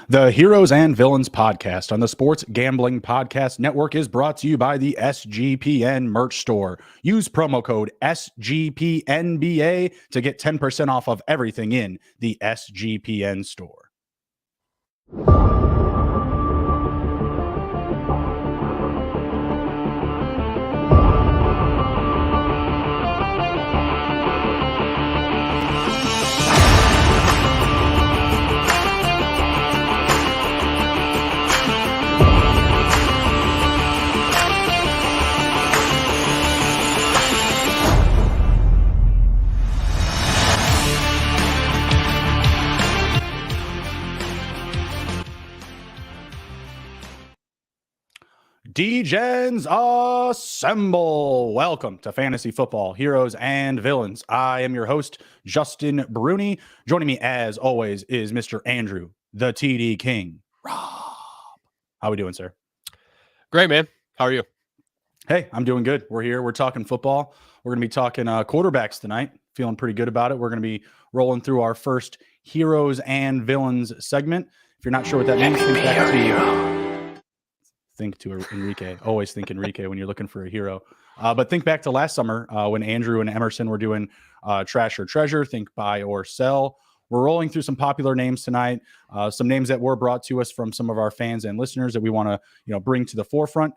The Heroes and Villains podcast on the Sports Gambling Podcast Network is brought to you by the SGPN merch store. Use promo code SGPNBA to get 10% off of everything in the SGPN store. D-Gens assemble. Welcome to Fantasy Football Heroes and Villains. I am your host, Justin Bruni. Joining me, as always, is Mr. Andrew, the TD King. Rob. How we doing, sir? Great, man. How are you? Hey, I'm doing good. We're here. We're talking football. We're going to be talking quarterbacks tonight. Feeling pretty good about it. We're going to be rolling through our first Heroes and Villains segment. If you're not sure what that means, think to Enrique. Always think Enrique when you're looking for a hero. But think back to last summer when Andrew and Emerson were doing Trash or Treasure, think buy or sell. We're rolling through some popular names tonight, some names that were brought to us from some of our fans and listeners that we want to bring to the forefront,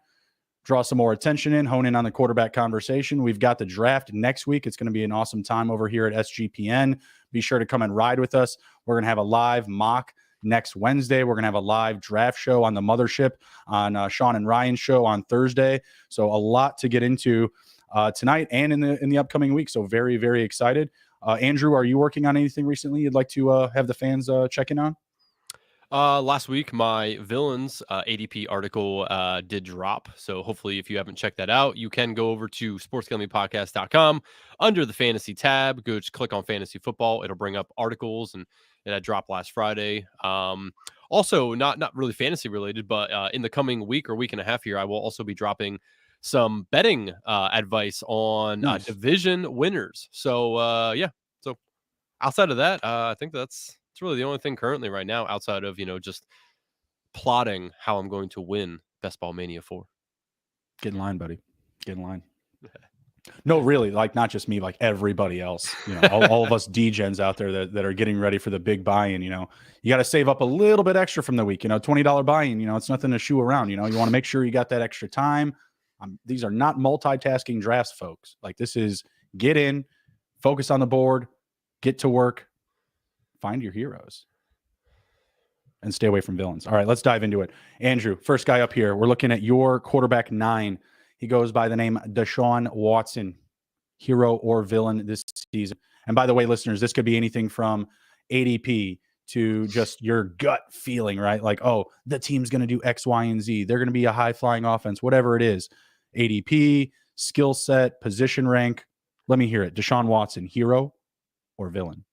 draw some more attention in, hone in on the quarterback conversation. We've got the draft next week. It's going to be an awesome time over here at SGPN. Be sure to come and ride with us. We're going to have a live mock next Wednesday. We're going to have a live draft show on the mothership on Sean and Ryan's show on Thursday. So a lot to get into tonight and in the upcoming week. So very, very excited. Andrew, are you working on anything recently you'd like to have the fans check in on? Last week, my Villains ADP article did drop. So hopefully if you haven't checked that out, you can go over to sportsgamblingpodcast.com under the fantasy tab. Go just click on fantasy football. It'll bring up articles and that dropped last Friday. Also, not really fantasy related, but in the coming week or week and a half here, I will also be dropping some betting advice on division winners. So, yeah. So outside of that, I think it's really the only thing currently right now outside of, just plotting how I'm going to win Best Ball Mania 4. Get in line, buddy. Get in line. No, really, like not just me, like everybody else, all of us D-Gens out there that are getting ready for the big buy-in, you got to save up a little bit extra from the week, $20 buy-in, it's nothing to shoo around, you want to make sure you got that extra time. These are not multitasking drafts, folks. Like this is get in, focus on the board, get to work, find your heroes, and stay away from villains. All right, let's dive into it. Andrew, first guy up here. We're looking at your quarterback 9. He goes by the name Deshaun Watson, hero or villain this season. And by the way, listeners, this could be anything from ADP to just your gut feeling, right? Like, oh, the team's going to do X, Y, and Z. They're going to be a high-flying offense, whatever it is. ADP, skill set, position rank. Let me hear it. Deshaun Watson, hero or villain?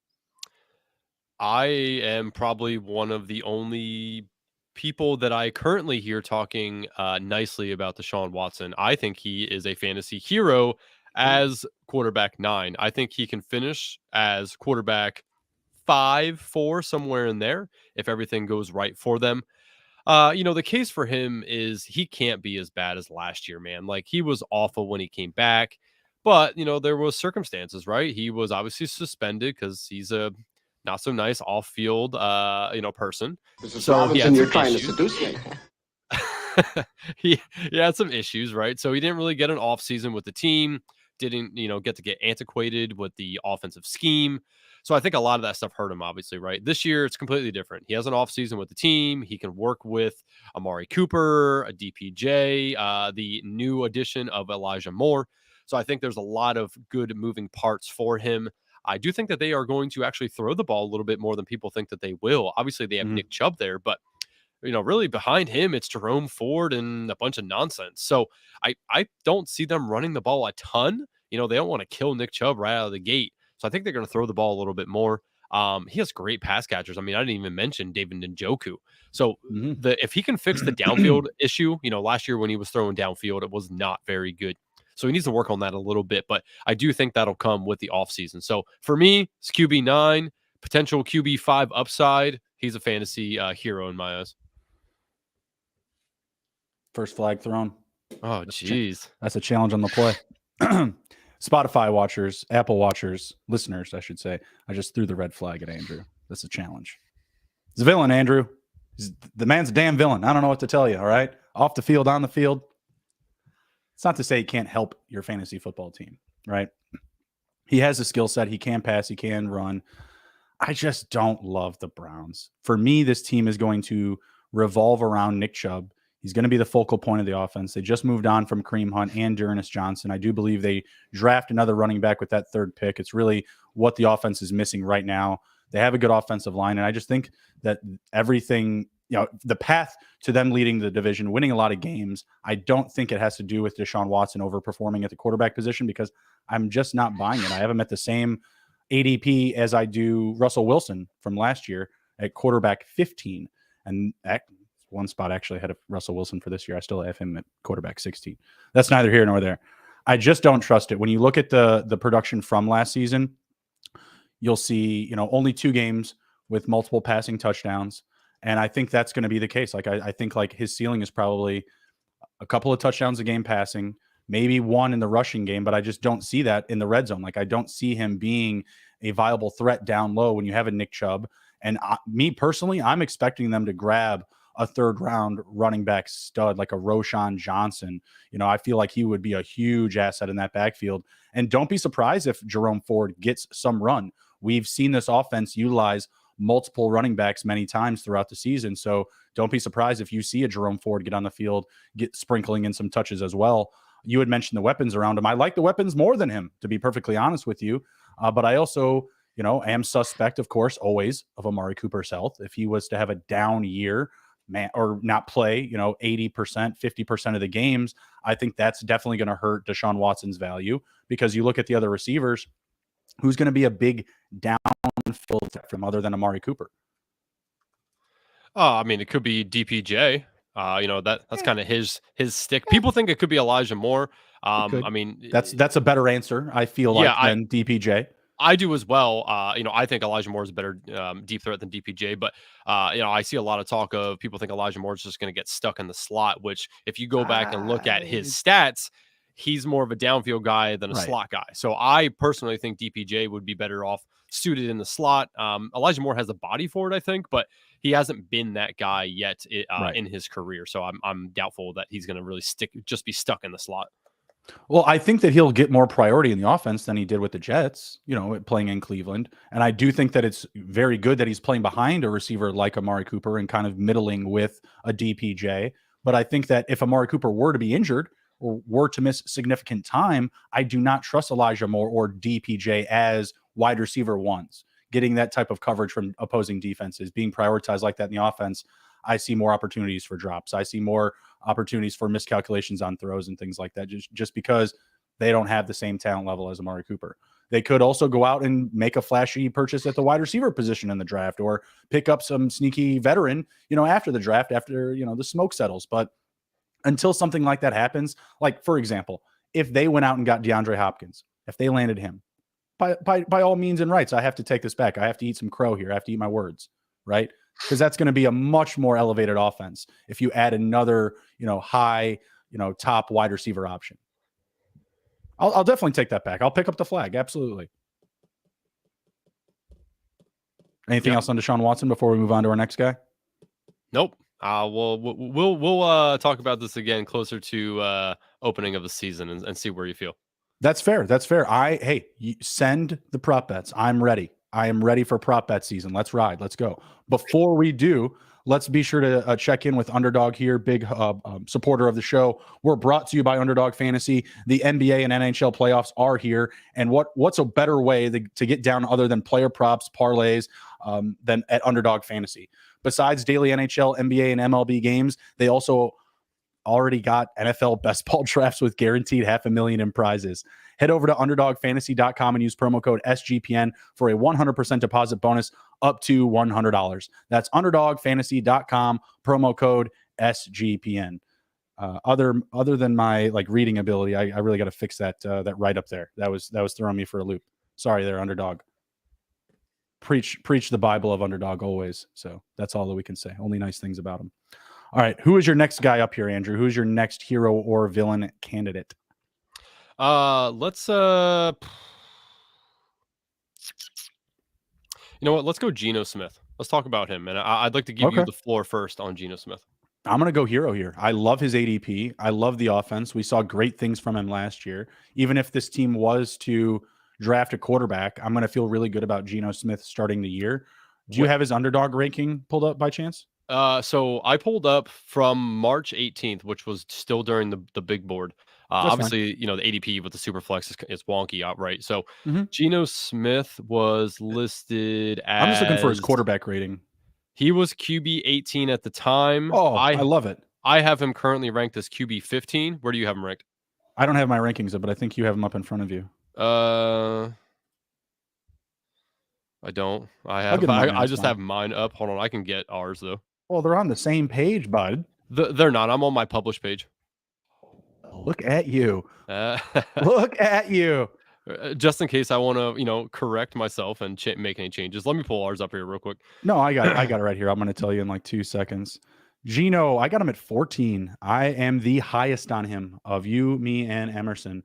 I am probably one of the only people that I currently hear talking nicely about Deshaun Watson. I think he is a fantasy hero as quarterback 9. I think he can finish as quarterback 5, 4, somewhere in there if everything goes right for them. The case for him is he can't be as bad as last year, man. Like he was awful when he came back, but there was circumstances, right? He was obviously suspended because he's a not so nice off-field, person. So you're trying to seduce me. he had some issues, right? So he didn't really get an off season with the team. Didn't get antiquated with the offensive scheme. So I think a lot of that stuff hurt him, obviously, right? This year it's completely different. He has an off season with the team. He can work with Amari Cooper, a DPJ, the new addition of Elijah Moore. So I think there's a lot of good moving parts for him. I do think that they are going to actually throw the ball a little bit more than people think that they will. Obviously, they have Nick Chubb there, but really behind him, it's Jerome Ford and a bunch of nonsense. So I don't see them running the ball a ton. They don't want to kill Nick Chubb right out of the gate. So I think they're going to throw the ball a little bit more. He has great pass catchers. I mean, I didn't even mention David Njoku. So if he can fix the downfield issue, last year when he was throwing downfield, it was not very good. So he needs to work on that a little bit, but I do think that'll come with the offseason. So for me, it's QB9, potential QB5 upside. he's a fantasy hero in my eyes. First flag thrown. Oh, jeez. That's a challenge on the play. Spotify watchers, Apple watchers, listeners, I should say. I just threw the red flag at Andrew. That's a challenge. He's a villain, Andrew. The man's a damn villain. I don't know what to tell you, all right? Off the field, on the field. It's not to say he can't help your fantasy football team, right? He has a skill set. He can pass. He can run. I just don't love the Browns. For me, this team is going to revolve around Nick Chubb. He's going to be the focal point of the offense. They just moved on from Kareem Hunt and Dearness Johnson. I do believe they draft another running back with that third pick. It's really what the offense is missing right now. They have a good offensive line, and I just think that everything, the path to them leading the division, winning a lot of games, I don't think it has to do with Deshaun Watson overperforming at the quarterback position, because I'm just not buying it. I have him at the same ADP as I do Russell Wilson from last year at quarterback 15. And that one spot actually ahead of Russell Wilson for this year. I still have him at quarterback 16. That's neither here nor there. I just don't trust it. When you look at the production from last season, you'll see, only 2 games with multiple passing touchdowns. And I think that's going to be the case. Like, I think like his ceiling is probably a couple of touchdowns a game passing, maybe 1 in the rushing game, but I just don't see that in the red zone. Like, I don't see him being a viable threat down low when you have a Nick Chubb. And me personally, I'm expecting them to grab a 3rd round running back stud like a Roshan Johnson. I feel like he would be a huge asset in that backfield. And don't be surprised if Jerome Ford gets some run. We've seen this offense utilize multiple running backs many times throughout the season. So don't be surprised if you see a Jerome Ford get on the field, get sprinkling in some touches as well. You had mentioned the weapons around him. I like the weapons more than him, to be perfectly honest with you. But I also, am suspect, of course, always of Amari Cooper's health. If he was to have a down year, or not play, 80%, 50% of the games, I think that's definitely going to hurt Deshaun Watson's value, because you look at the other receivers, who's going to be a big downfield threat from other than Amari Cooper? I mean, it could be DPJ. That's kind of his stick. People think it could be Elijah Moore. I mean, that's a better answer, I feel like, than DPJ. I do as well. I think Elijah Moore is a better deep threat than DPJ, but I see a lot of talk of people think Elijah Moore is just going to get stuck in the slot, which if you go back and look at his stats, he's more of a downfield guy than a slot guy. So I personally think DPJ would be better off suited in the slot. Elijah Moore has the body for it, I think, but he hasn't been that guy yet in his career. So I'm doubtful that he's going to really just be stuck in the slot. Well, I think that he'll get more priority in the offense than he did with the Jets, playing in Cleveland. And I do think that it's very good that he's playing behind a receiver like Amari Cooper and kind of middling with a DPJ. But I think that if Amari Cooper were to be injured or were to miss significant time, I do not trust Elijah Moore or DPJ as wide receiver ones. Getting that type of coverage from opposing defenses, being prioritized like that in the offense, I see more opportunities for drops. I see more opportunities for miscalculations on throws and things like that, just because they don't have the same talent level as Amari Cooper. They could also go out and make a flashy purchase at the wide receiver position in the draft, or pick up some sneaky veteran, after the draft, after, the smoke settles. But until something like that happens, like, for example, if they went out and got DeAndre Hopkins, if they landed him, by all means and rights, I have to take this back. I have to eat some crow here. I have to eat my words, right? Because that's going to be a much more elevated offense if you add another, high, top wide receiver option. I'll definitely take that back. I'll pick up the flag. Absolutely. Anything else on Deshaun Watson before we move on to our next guy? Nope. We'll talk about this again closer to opening of the season and see where you feel. That's fair. That's fair. Send the prop bets. I'm ready. I am ready for prop bet season. Let's ride. Let's go. Before we do, let's be sure to check in with Underdog here, big supporter of the show. We're brought to you by Underdog Fantasy. The NBA and NHL playoffs are here. And what's a better way to get down other than player props, parlays, than at Underdog Fantasy? Besides daily NHL, NBA, and MLB games, they also already got NFL best ball drafts with guaranteed $500,000 in prizes. Head over to underdogfantasy.com and use promo code SGPN for a 100% deposit bonus up to $100. That's underdogfantasy.com, promo code SGPN. Other than my reading ability, I really got to fix that right up there. That was throwing me for a loop. Sorry there, Underdog. preach the Bible of underdog always. So that's all that we can say. Only nice things about him. All right, who is your next guy up here, Andrew? Who's your next hero or villain candidate? Let's you know what? Let's go Geno Smith. Let's talk about him, and I'd like to give you the floor first on Geno Smith. I'm going to go hero here. I love his ADP. I love the offense. We saw great things from him last year. Even if this team was to draft a quarterback, I'm going to feel really good about Geno Smith starting the year. Do you have his underdog ranking pulled up by chance? So I pulled up from March 18th, which was still during the big board. Obviously, fine. The ADP with the Superflex is wonky outright. So Geno Smith was listed as... I'm just looking for his quarterback rating. He was QB 18 at the time. Oh, I love it. I have him currently ranked as QB 15. Where do you have him ranked? I don't have my rankings up, but I think you have him up in front of you. I don't. I just have mine up. Hold on, I can get ours though. Well, they're on the same page, bud. They're not. I'm on my published page. Look at you. Look at you. Just in case I want to, correct myself and make any changes. Let me pull ours up here real quick. No, I got it right here. I'm going to tell you in like 2 seconds. Geno, I got him at 14. I am the highest on him of you, me, and Emerson.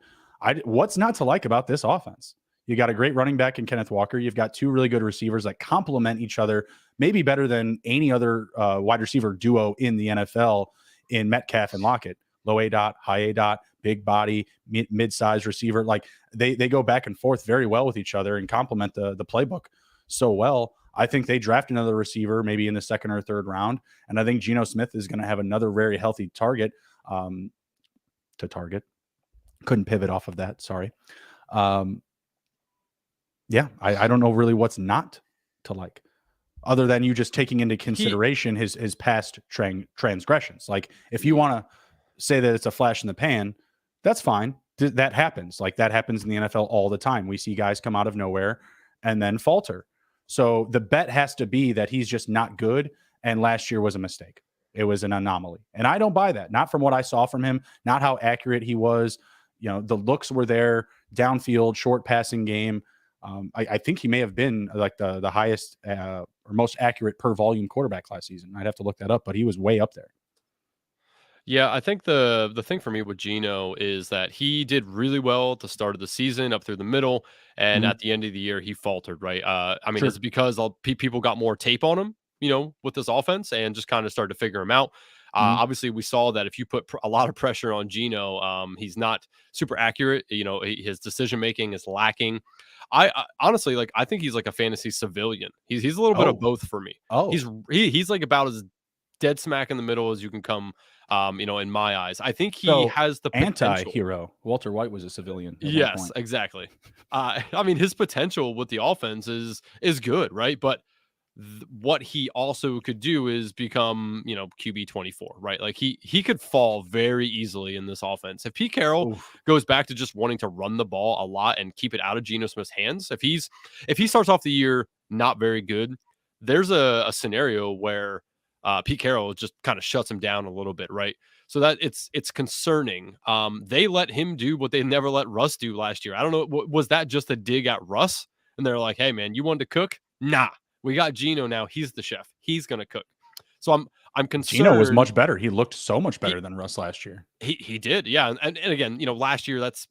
What's not to like about this offense? You got a great running back in Kenneth Walker. You've got 2 really good receivers that complement each other, maybe better than any other wide receiver duo in the NFL in Metcalf and Lockett. Low A dot, high A dot, big body, mid-sized receiver. Like they go back and forth very well with each other and complement the playbook so well. I think they draft another receiver maybe in the 2nd or 3rd round. And I think Geno Smith is going to have another very healthy target to target. Couldn't pivot off of that. Sorry. Yeah, I don't know really what's not to like, other than you just taking into consideration his past transgressions. Like if you want to say that it's a flash in the pan, that's fine. That happens. Like that happens in the NFL all the time. We see guys come out of nowhere and then falter. So the bet has to be that he's just not good. And last year was a mistake. It was an anomaly. And I don't buy that. Not from what I saw from him, not how accurate he was. The looks were there, downfield, short passing game. I think he may have been like the highest or most accurate per volume quarterback last season. I'd have to look that up, but he was way up there. Yeah, I think the thing for me with Geno is that he did really well at the start of the season, up through the middle, and at the end of the year, he faltered, right? I mean, it's because people got more tape on him, with this offense and just kind of started to figure him out. Obviously, we saw that if you put a lot of pressure on Geno, he's not super accurate. His decision-making is lacking. I honestly, I think he's like a fantasy civilian. He's a little bit of both for me. He's like about as dead smack in the middle as you can come. In my eyes, I think he has the anti-hero. Walter White was a civilian. Yes, exactly. I mean, his potential with the offense is good, right? But what he also could do is become, QB 24, right? Like he could fall very easily in this offense. If Pete Carroll goes back to just wanting to run the ball a lot and keep it out of Geno Smith's hands, if he starts off the year not very good, there's a scenario where Pete Carroll just kind of shuts him down a little bit, right? So that it's concerning. They let him do what they never let Russ do last year. I don't know. Was that just a dig at Russ? And they're like, hey, man, you wanted to cook? Nah, we got Geno now. He's the chef. He's going to cook. So I'm concerned. Geno was much better. He looked so much better than Russ last year. He did. Yeah. And again, last year that's,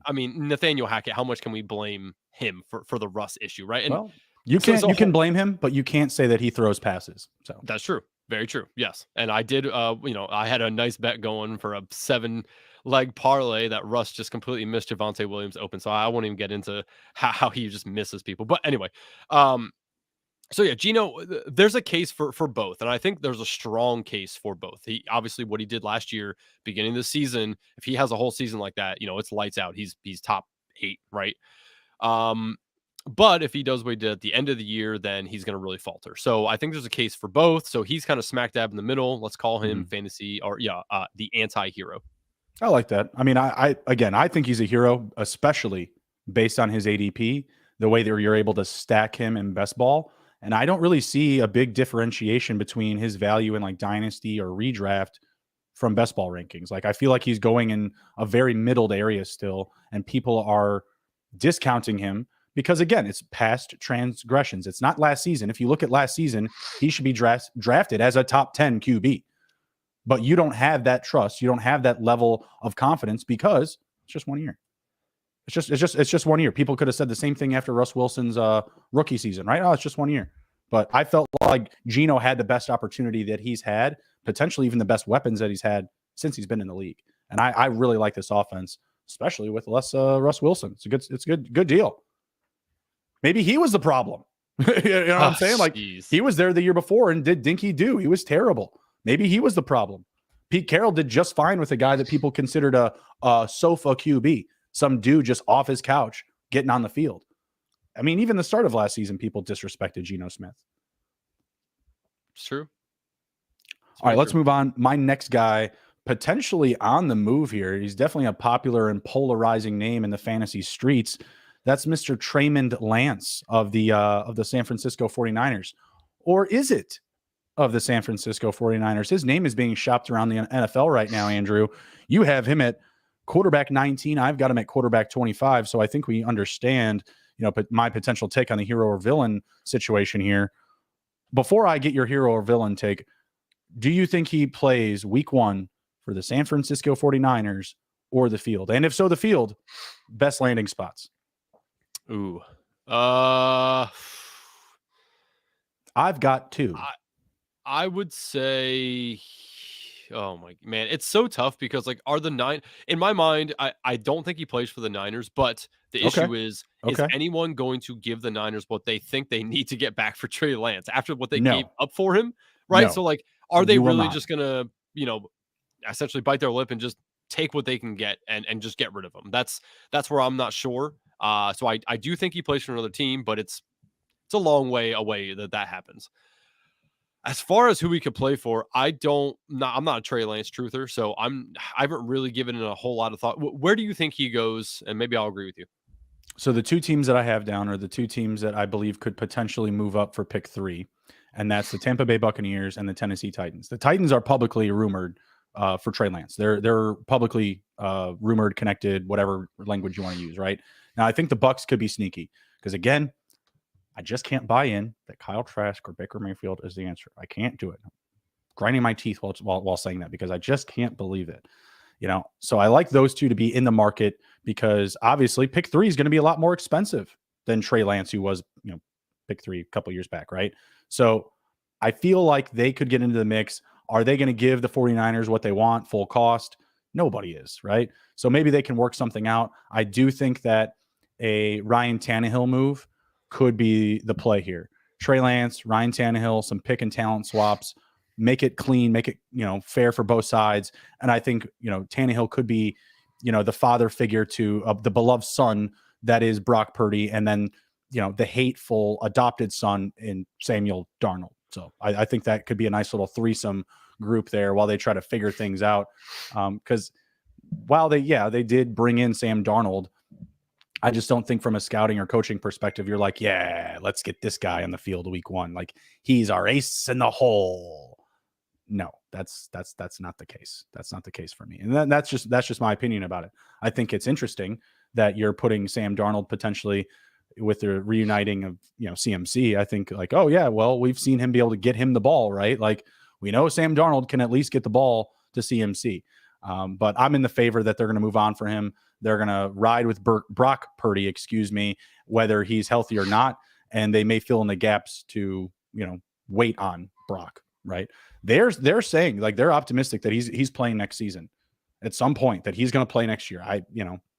I mean, Nathaniel Hackett, how much can we blame him for the Russ issue, right? And you can blame him, but you can't say that he throws passes. So that's true. Very true. Yes. And I did, I had a nice bet going for a 7-leg parlay that Russ just completely missed Javonte Williams open. So I won't even get into how he just misses people. But anyway, so yeah, Geno, there's a case for both. And I think there's a strong case for both. He obviously what he did last year, beginning of the season, if he has a whole season like that, it's lights out. He's top 8, right? But if he does what he did at the end of the year, then he's going to really falter. So I think there's a case for both. So he's kind of smack dab in the middle. Let's call him fantasy or the anti-hero. I like that. I mean, I think he's a hero, especially based on his ADP, the way that you're able to stack him in best ball. And I don't really see a big differentiation between his value in like dynasty or redraft from best ball rankings. Like I feel like he's going in a very middled area still, and people are discounting him because again, it's past transgressions. It's not last season. If you look at last season, he should be drafted as a top 10 QB. But you don't have that trust. You don't have that level of confidence because it's just 1 year. It's just 1 year. People could have said the same thing after Russ Wilson's rookie season, right? Oh, it's just 1 year. But I felt like Geno had the best opportunity that he's had, potentially even the best weapons that he's had since he's been in the league. And I really like this offense, especially with less Russ Wilson. It's a good deal. Maybe he was the problem. You know what I'm saying? Like, he was there the year before and did dinky do. He was terrible. Maybe he was the problem. Pete Carroll did just fine with a guy that people considered a sofa QB, some dude just off his couch getting on the field. I mean, even the start of last season, people disrespected Geno Smith. It's true. All right, let's move on. My next guy, potentially on the move here. He's definitely a popular and polarizing name in the fantasy streets. That's Mr. Tremond Lance of the San Francisco 49ers. Or is it of the San Francisco 49ers? His name is being shopped around the NFL right now, Andrew. You have him at quarterback 19. I've got him at quarterback 25. So I think we understand, my potential take on the hero or villain situation here. Before I get your hero or villain take, do you think he plays week 1 for the San Francisco 49ers or the field? And if so, the field, best landing spots. Ooh. I've got 2. I would say, oh my man, it's so tough because are the in my mind, I don't think he plays for the Niners, but the issue is anyone going to give the Niners what they think they need to get back for Trey Lance after what they gave up for him? Right. No. So are they really just going to, essentially bite their lip and just take what they can get and just get rid of him? That's where I'm not sure. So I do think he plays for another team, but it's a long way away that happens. As far as who he could play for, I'm not a Trey Lance truther, so I haven't really given it a whole lot of thought. Where do you think he goes? And maybe I'll agree with you. So the 2 teams that I have down are the 2 teams that I believe could potentially move up for pick 3, and that's the Tampa Bay Buccaneers and the Tennessee Titans. The Titans are publicly rumored for Trey Lance. They're publicly rumored, connected, whatever language you want to use, right? Now I think the Bucs could be sneaky because again, I just can't buy in that Kyle Trask or Baker Mayfield is the answer. I can't do it. I'm grinding my teeth while saying that because I just can't believe it. So I like those 2 to be in the market because obviously pick 3 is going to be a lot more expensive than Trey Lance, who was, pick 3 a couple years back, right? So I feel like they could get into the mix. Are they going to give the 49ers what they want, full cost? Nobody is, right? So maybe they can work something out. I do think that a Ryan Tannehill move could be the play here. Trey Lance, Ryan Tannehill, some pick and talent swaps, make it clean, make it, fair for both sides. And I think, Tannehill could be, the father figure to the beloved son that is Brock Purdy. And then, the hateful adopted son in Samuel Darnold. So I think that could be a nice little threesome group there while they try to figure things out. Because while they did bring in Sam Darnold, I just don't think from a scouting or coaching perspective, you're like, yeah, let's get this guy on the field week 1. Like he's our ace in the hole. No, that's not the case. That's not the case for me. And that's just my opinion about it. I think it's interesting that you're putting Sam Darnold potentially with the reuniting of, CMC. I think oh yeah, well, we've seen him be able to get him the ball, right? Like we know Sam Darnold can at least get the ball to CMC. But I'm in the favor that they're going to move on for him. They're going to ride with Brock Purdy, whether he's healthy or not. And they may fill in the gaps to, wait on Brock, right? They're saying they're optimistic that he's playing next season at some point, that he's going to play next year.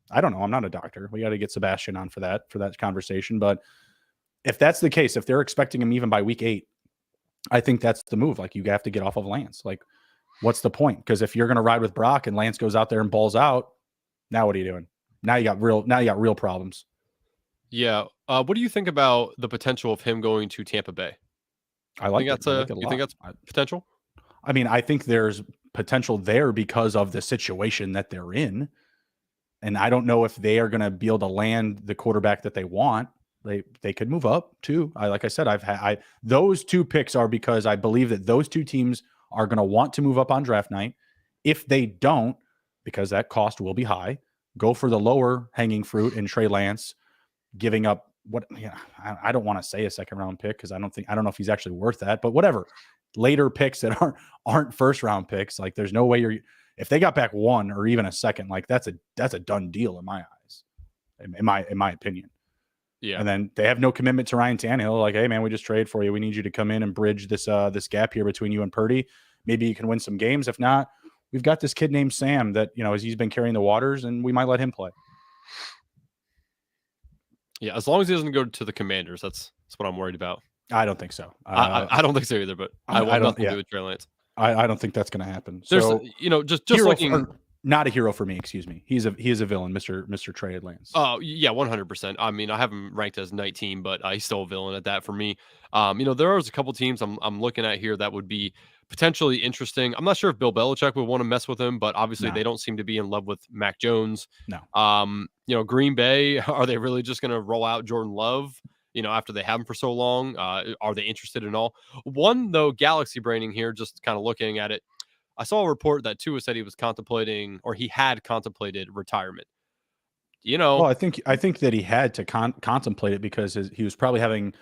I don't know. I'm not a doctor. We got to get Sebastian on for that conversation. But if that's the case, if they're expecting him even by week 8, I think that's the move. You have to get off of Lance. What's the point? Because if you're going to ride with Brock and Lance goes out there and balls out, now what are you doing? Now you got real problems. Yeah. What do you think about the potential of him going to Tampa Bay? You think that's potential? I mean, I think there's potential there because of the situation that they're in. And I don't know if they are going to be able to land the quarterback that they want. They could move up too. Like I said, those 2 picks are because I believe that those 2 teams are going to want to move up on draft night. If they don't, because that cost will be high, go for the lower hanging fruit in Trey Lance, giving up, what, yeah, I don't want to say a second round pick because I don't know if he's actually worth that, but whatever. Later picks that aren't first round picks, like there's no way if they got back one or even a second, like that's a done deal in my eyes, in my opinion. Yeah. And then they have no commitment to Ryan Tannehill. Like, hey man, we just traded for you. We need you to come in and bridge this gap here between you and Purdy. Maybe you can win some games. If not, we've got this kid named Sam that, he's been carrying the waters, and we might let him play. Yeah, as long as he doesn't go to the Commanders, that's what I'm worried about. I don't think so. I don't think so either, but I want nothing to do with Trey Lance. I don't think that's going to happen. There's, so, just looking. Not a hero for me, excuse me. He is a villain, Mr. Trey Lance. Oh, yeah, 100%. I mean, I have him ranked as 19, but he's still a villain at that for me. There was a couple teams I'm looking at here that would be potentially interesting. I'm not sure if Bill Belichick would want to mess with him, but obviously they don't seem to be in love with Mac Jones. No. Green Bay, are they really just going to roll out Jordan Love, after they have him for so long? Are they interested in all? One, though, galaxy braining here, just kind of looking at it. I saw a report that Tua said he was contemplating, or he had contemplated retirement. Well, I think that he had to contemplate it because he was probably having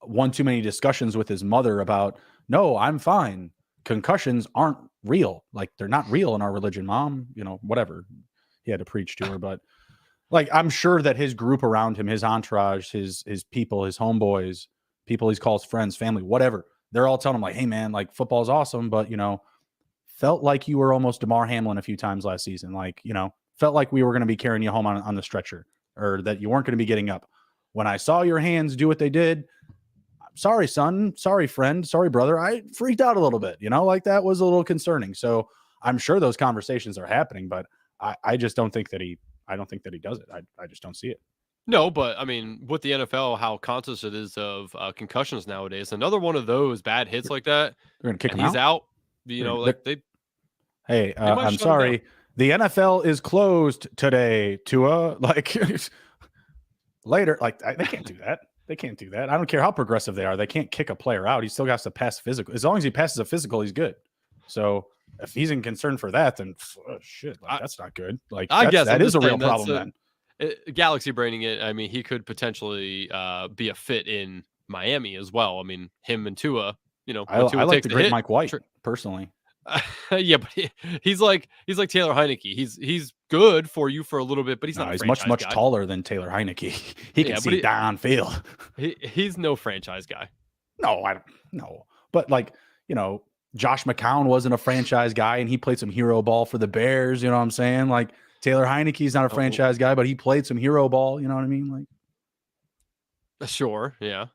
one too many discussions with his mother about, no, I'm fine. Concussions aren't real. Like, they're not real in our religion, Mom. Whatever he had to preach to her, but like, I'm sure that his group around him, his entourage, his people, his homeboys, people he calls friends, family, whatever, they're all telling him like, hey man, like football's awesome, but felt like you were almost DeMar Hamlin a few times last season. Like, felt like we were going to be carrying you home on the stretcher, or that you weren't going to be getting up. When I saw your hands do what they did, sorry, son, sorry, friend, sorry, brother. I freaked out a little bit, like that was a little concerning. So I'm sure those conversations are happening, but I just don't think that I don't think that he does it. I just don't see it. No, but I mean, with the NFL, how conscious it is of concussions nowadays, another one of those bad hits like that, they're going to kick him he's out. Hey, I'm sorry. The NFL is closed today, Tua. Like, later, like, they can't do that. They can't do that. I don't care how progressive they are. They can't kick a player out. He still has to pass physical. As long as he passes a physical, he's good. So if he's in concern for that, then shit, like, that's not good. Like, I guess that is a real problem then. Galaxy braining it, I mean, he could potentially be a fit in Miami as well. I mean, him and Tua, I like the great Mike White, personally. Yeah, but he's like Taylor Heineke. He's good for you for a little bit, but he's not. He's much guy. Taller than Taylor Heineke. He can see downfield. He's no franchise guy. No, I don't know. But like, Josh McCown wasn't a franchise guy, and he played some hero ball for the Bears. You know what I'm saying? Like, Taylor Heineke's not a franchise guy, but he played some hero ball. You know what I mean? Like, sure, yeah.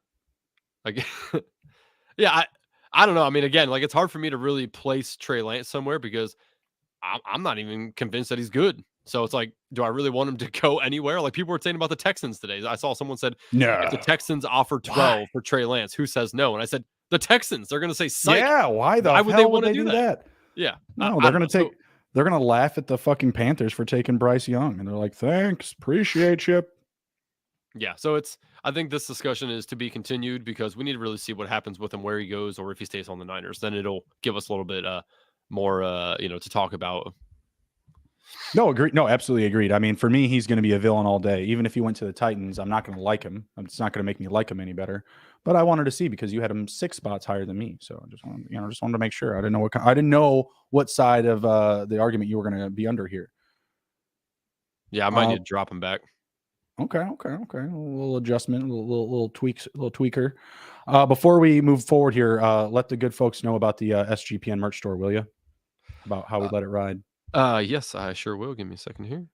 Like, yeah. I don't know. I mean, again, like, it's hard for me to really place Trey Lance somewhere because I'm not even convinced that he's good. So it's like, do I really want him to go anywhere? Like, people were saying about the Texans today. I saw someone said, no, if the Texans offer 12 for Trey Lance, who says no? And I said, the Texans. They're going to say, psych. Yeah, why would they want to do that? Yeah. No, they're going to they're going to laugh at the fucking Panthers for taking Bryce Young. And they're like, thanks, appreciate you. Yeah, so I think this discussion is to be continued because we need to really see what happens with him, where he goes, or if he stays on the Niners. Then it'll give us a little bit more, to talk about. No, agreed. No, absolutely agreed. I mean, for me, he's going to be a villain all day. Even if he went to the Titans, I'm not going to like him. It's not going to make me like him any better. But I wanted to see because you had him 6 spots higher than me, so I just wanted to make sure. I didn't know what side of the argument you were going to be under here. Yeah, I might need to drop him back. Okay. A little adjustment, a little tweaker. Before we move forward here, let the good folks know about the SGPN merch store, will you? About how we let it ride. Yes, I sure will. Give me a second here.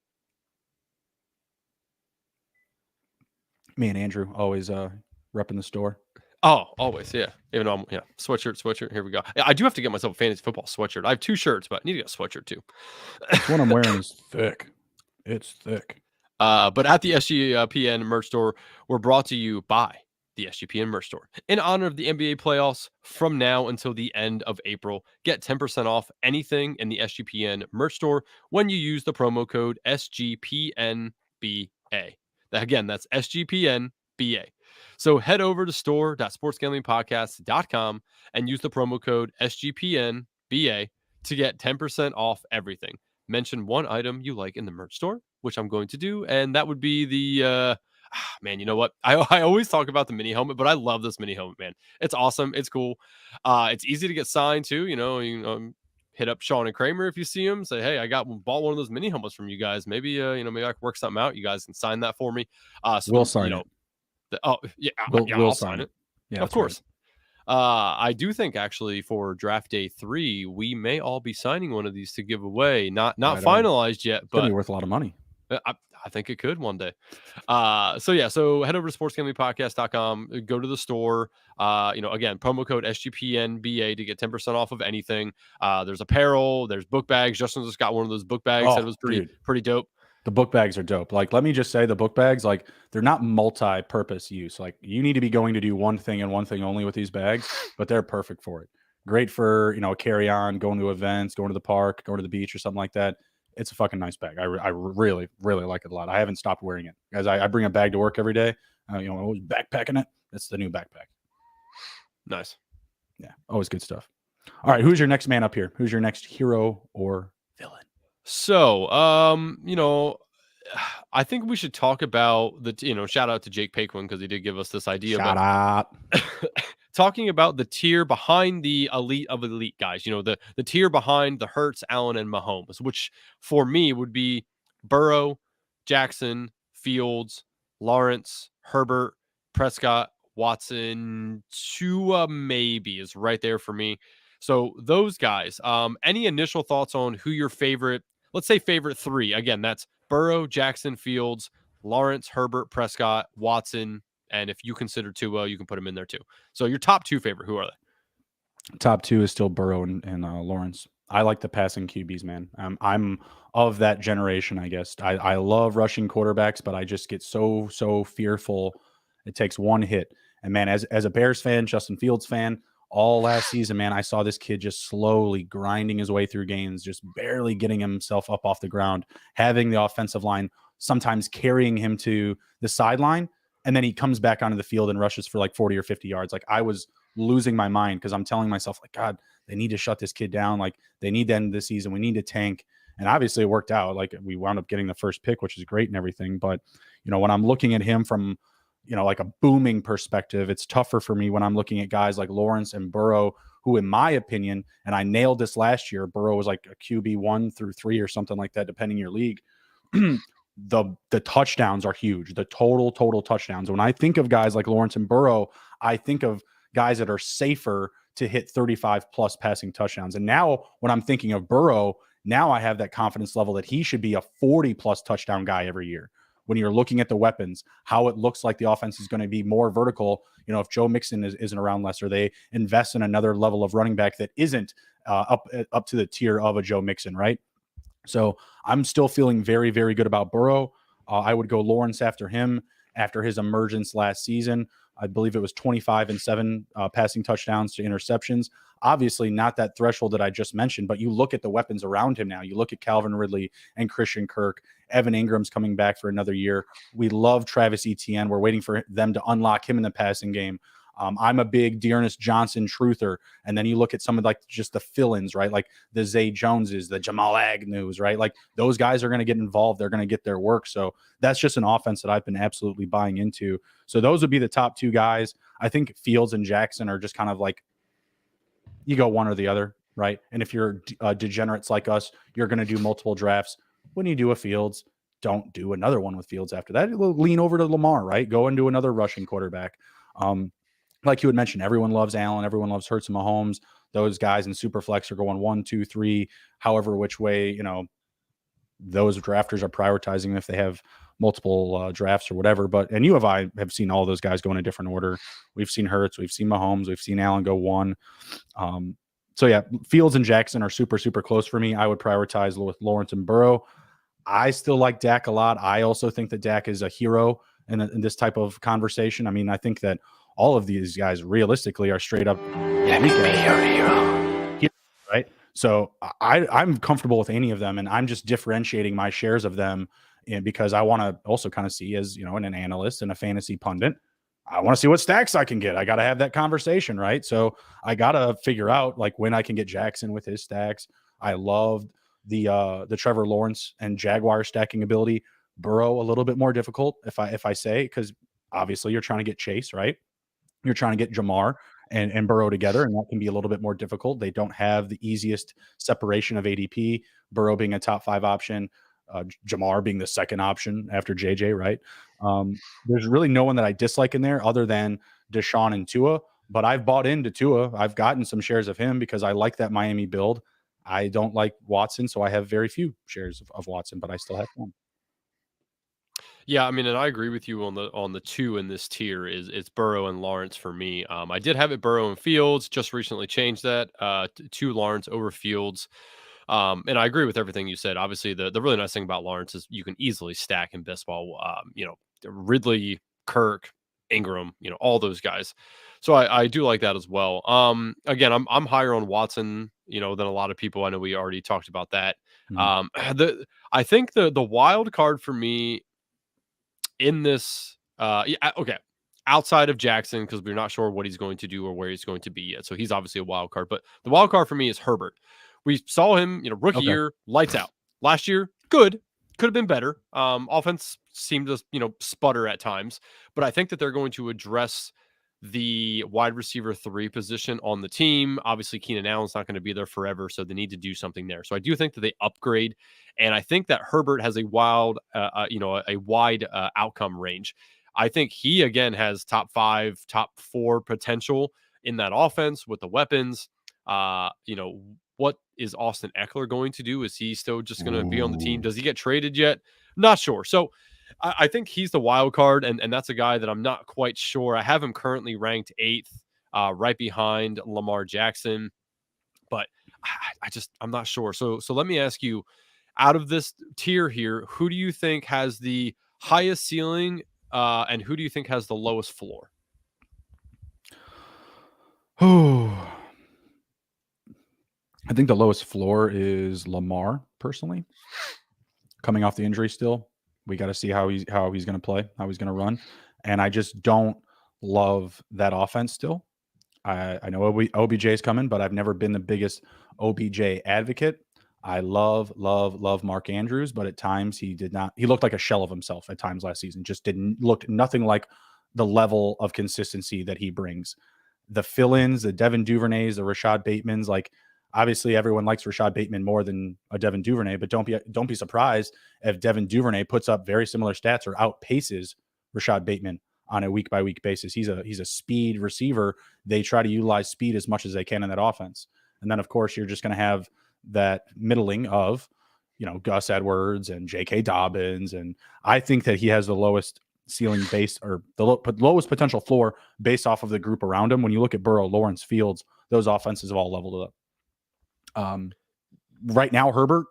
Me and Andrew always repping the store. Oh, always, yeah. Even though sweatshirt. Here we go. I do have to get myself a fantasy football sweatshirt. I have 2 shirts, but I need to get a sweatshirt too. This one I'm wearing is thick. It's thick. But at the SGPN merch store, we're brought to you by the SGPN merch store. In honor of the NBA playoffs, from now until the end of April, get 10% off anything in the SGPN merch store when you use the promo code SGPNBA. Again, that's SGPNBA. So head over to store.sportsgamblingpodcast.com and use the promo code SGPNBA to get 10% off everything. Mention one item you like in the merch store, which I'm going to do, and that would be the man, you know what? I always talk about the mini helmet, but I love this mini helmet, man. It's awesome. It's cool. It's easy to get signed too. Hit up Sean and Kramer if you see them. Say, hey, bought one of those mini helmets from you guys. Maybe maybe I can work something out. You guys can sign that for me. We'll sign it. I'll sign it. Yeah, of course. Right. I do think actually for draft day 3, we may all be signing one of these to give away. Not finalized yet, but it'd be worth a lot of money. I think it could one day. So head over to sportsgamblingpodcast.com, go to the store. Again, promo code SGPNBA to get 10% off of anything. There's apparel, there's book bags. Justin just got one of those book bags. That was pretty dope. The book bags are dope. Like, let me just say, the book bags, like, they're not multi-purpose use. Like, you need to be going to do one thing and one thing only with these bags, but they're perfect for it. Great for, carry on, going to events, going to the park, going to the beach or something like that. It's a fucking nice bag. I really, really like it a lot. I haven't stopped wearing it. As I bring a bag to work every day. Always backpacking it. It's the new backpack. Nice. Yeah, always good stuff. All right, who's your next man up here? Who's your next hero or villain? So, I think we should talk about shout out to Jake Paquin because he did give us this idea. Shout out. Talking about the tier behind the elite of elite guys, the tier behind the Hurts, Allen, and Mahomes, which for me would be Burrow, Jackson, Fields, Lawrence, Herbert, Prescott, Watson, Tua maybe is right there for me. So those guys, any initial thoughts on who your favorite, let's say favorite 3, again, that's Burrow, Jackson, Fields, Lawrence, Herbert, Prescott, Watson, and if you consider Tua, you can put him in there too. So your top 2 favorite, who are they? Top 2 is still Burrow and Lawrence. I like the passing QBs, man. I'm of that generation, I guess. I love rushing quarterbacks, but I just get so fearful. It takes one hit. And man, as a Bears fan, Justin Fields fan, all last season, man, I saw this kid just slowly grinding his way through games, just barely getting himself up off the ground, having the offensive line sometimes carrying him to the sideline. And then he comes back onto the field and rushes for like 40 or 50 yards. Like, I was losing my mind because I'm telling myself, like, God, they need to shut this kid down. Like, they need to end the season. We need to tank. And obviously it worked out. Like, we wound up getting the first pick, which is great and everything. But, when I'm looking at him from, like a booming perspective, it's tougher for me when I'm looking at guys like Lawrence and Burrow, who, in my opinion, and I nailed this last year, Burrow was like a QB 1 through 3 or something like that, depending your league. The touchdowns are huge. The total touchdowns. When I think of guys like Lawrence and Burrow, I think of guys that are safer to hit 35 plus passing touchdowns. And now when I'm thinking of Burrow, now I have that confidence level that he should be a 40 plus touchdown guy every year. When you're looking at the weapons, how it looks like the offense is going to be more vertical. If Joe Mixon isn't around less, or they invest in another level of running back that isn't up to the tier of a Joe Mixon, right? So I'm still feeling very, very good about Burrow. I would go Lawrence after him after his emergence last season. I believe it was 25 and 7 passing touchdowns to interceptions. Obviously not that threshold that I just mentioned, but you look at the weapons around him now. You look at Calvin Ridley and Christian Kirk. Evan Ingram's coming back for another year. We love Travis Etienne. We're waiting for them to unlock him in the passing game. I'm a big Dearness Johnson truther. And then you look at some of like just the fill-ins, right? Like the Zay Joneses, the Jamal Agnews, right? Like those guys are going to get involved. They're going to get their work. So that's just an offense that I've been absolutely buying into. So those would be the top 2 guys. I think Fields and Jackson are just kind of like, you go one or the other, right? And if you're degenerates like us, you're going to do multiple drafts. When you do a Fields, don't do another one with Fields after that. Lean over to Lamar, right? Go and do another rushing quarterback. Like you had mentioned, everyone loves Allen. Everyone loves Hurts and Mahomes. Those guys in Superflex are going 1, 2, 3, however which way, those drafters are prioritizing if they have multiple drafts or whatever. And I have seen all those guys go in a different order. We've seen Hurts, we've seen Mahomes, we've seen Allen go 1. So yeah, Fields and Jackson are super, super close for me. I would prioritize with Lawrence and Burrow. I still like Dak a lot. I also think that Dak is a hero in this type of conversation. I mean, I think that all of these guys realistically are straight up. Let me be your hero. Right? So I'm comfortable with any of them, and I'm just differentiating my shares of them because I want to also kind of see, as an analyst and a fantasy pundit, I want to see what stacks I can get. I got to have that conversation, right? So I got to figure out like when I can get Jackson with his stacks. I loved the Trevor Lawrence and Jaguar stacking ability. Burrow a little bit more difficult if I say, because obviously you're trying to get Chase, right? You're trying to get Jamar and Burrow together, and that can be a little bit more difficult. They don't have the easiest separation of ADP, Burrow being a top 5 option, Jamar being the second option after JJ, right? There's really no one that I dislike in there other than Deshaun and Tua, but I've bought into Tua. I've gotten some shares of him because I like that Miami build. I don't like Watson, so I have very few shares of Watson, but I still have one. Yeah, I mean, and I agree with you on the two in this tier is it's Burrow and Lawrence for me. I did have it Burrow and Fields, just recently changed that to Lawrence over Fields. And I agree with everything you said. Obviously, the really nice thing about Lawrence is you can easily stack in best ball. Ridley, Kirk, Ingram, all those guys. So I do like that as well. Again, I'm higher on Watson, than a lot of people. I know we already talked about that. Mhm. I think the wild card for me in this, okay, outside of Jackson, because we're not sure what he's going to do or where he's going to be yet. So he's obviously a wild card. But the wild card for me is Herbert. We saw him, rookie Okay. year, lights out. Last year, good. Could have been better. Offense seemed to, sputter at times. But I think that they're going to address the wide receiver 3 position on the team. Obviously, Keenan Allen's not going to be there forever, so they need to do something there. So I do think that they upgrade, and I think that Herbert has a wide outcome range. I think he again has top 5, top 4 potential in that offense with the weapons. What is Austin Eckler going to do? Is he still just going to be on the team? Does he get traded yet? Not sure. So I think he's the wild card, and that's a guy that I'm not quite sure. I have him currently ranked 8th, right behind Lamar Jackson, but I'm not sure. So let me ask you, out of this tier here, who do you think has the highest ceiling, and who do you think has the lowest floor? Oh, I think the lowest floor is Lamar, personally. Coming off the injury still. We got to see how he's going to play, how he's going to run. And I just don't love that offense still. I know OBJ is coming, but I've never been the biggest OBJ advocate. I love Mark Andrews, but at times he looked like a shell of himself at times last season. Just looked nothing like the level of consistency that he brings. The fill-ins, the Devin Duvernays, the Rashad Batemans, like obviously everyone likes Rashad Bateman more than a Devin Duvernay, but don't be surprised if Devin Duvernay puts up very similar stats or outpaces Rashad Bateman on a week-by-week basis. He's a speed receiver. They try to utilize speed as much as they can in that offense. And then, of course, you're just going to have that middling of, Gus Edwards and J.K. Dobbins. And I think that he has the lowest ceiling based or the lowest potential floor based off of the group around him. When you look at Burrow, Lawrence, Fields, those offenses have all leveled up. Right now, Herbert,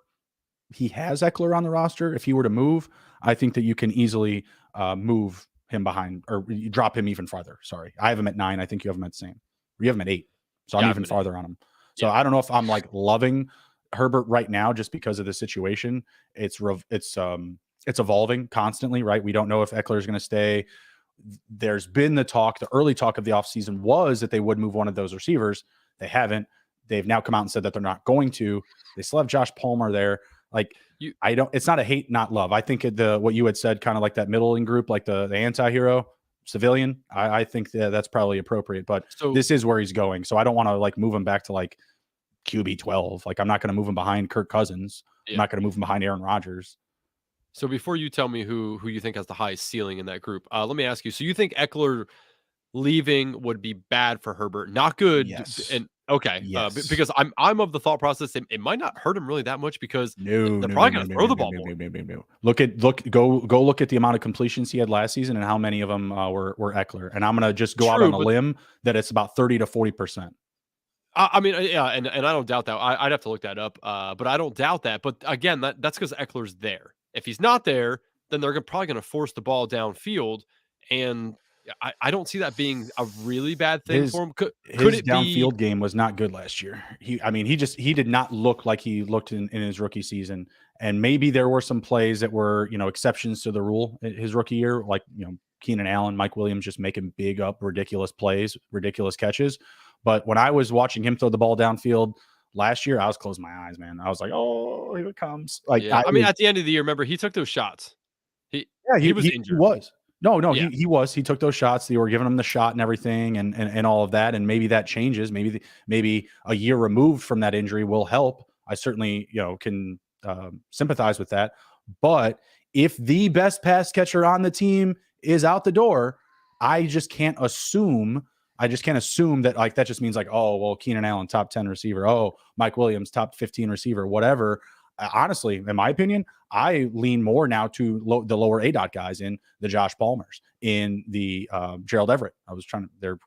he has Eckler on the roster. If he were to move, I think that you can easily move him behind, or you drop him even farther. Sorry. I have him at 9. I think you have him at the same. You have him at 8. So I'm even farther on him. So I don't know if I'm like loving Herbert right now just because of the situation. It's evolving constantly, right? We don't know if Eckler is going to stay. There's been the early talk of the offseason was that they would move one of those receivers. They haven't. They've now come out and said that they're not going to. They still have Josh Palmer there. Like, it's not a hate, not love. I think what you had said, kind of like that middling group, like the anti-hero civilian, I think that's probably appropriate, but this is where he's going. So I don't want to like move him back to like QB 12. Like, I'm not going to move him behind Kirk Cousins. I'm not going to move him behind Aaron Rodgers. So before you tell me who you think has the highest ceiling in that group, let me ask you. So you think Eckler leaving would be bad for Herbert? Not good. Yes. And okay. Yes. Because I'm of the thought process it might not hurt him really that much because they're probably going to throw the ball more. Go look at the amount of completions he had last season and how many of them were Eckler. And I'm going to just go out on a limb that it's about 30 to 40%. I mean, yeah, and I don't doubt that. I'd have to look that up, but I don't doubt that. But again, that's because Eckler's there. If he's not there, then they're probably going to force the ball downfield, and I don't see that being a really bad thing for him. Could it downfield game was not good last year. He did not look like he looked in his rookie season. And maybe there were some plays that were, exceptions to the rule his rookie year, like, Keenan Allen, Mike Williams just making big up ridiculous plays, ridiculous catches. But when I was watching him throw the ball downfield last year, I was closing my eyes, man. I was like, oh, here it comes. Like, yeah. I mean, at the end of the year, remember, he took those shots. Yeah, he was injured. He was. No, Yeah. he was. He took those shots. They were giving him the shot and everything, and all of that. And maybe that changes. Maybe a year removed from that injury will help. I certainly can sympathize with that. But if the best pass catcher on the team is out the door, I just can't assume that like that just means like, oh well, Keenan Allen top 10 receiver. Oh, Mike Williams top 15 receiver. Whatever. Honestly, in my opinion, I lean more now to the lower ADOT guys, in the Josh Palmers, in the Gerald Everett. Their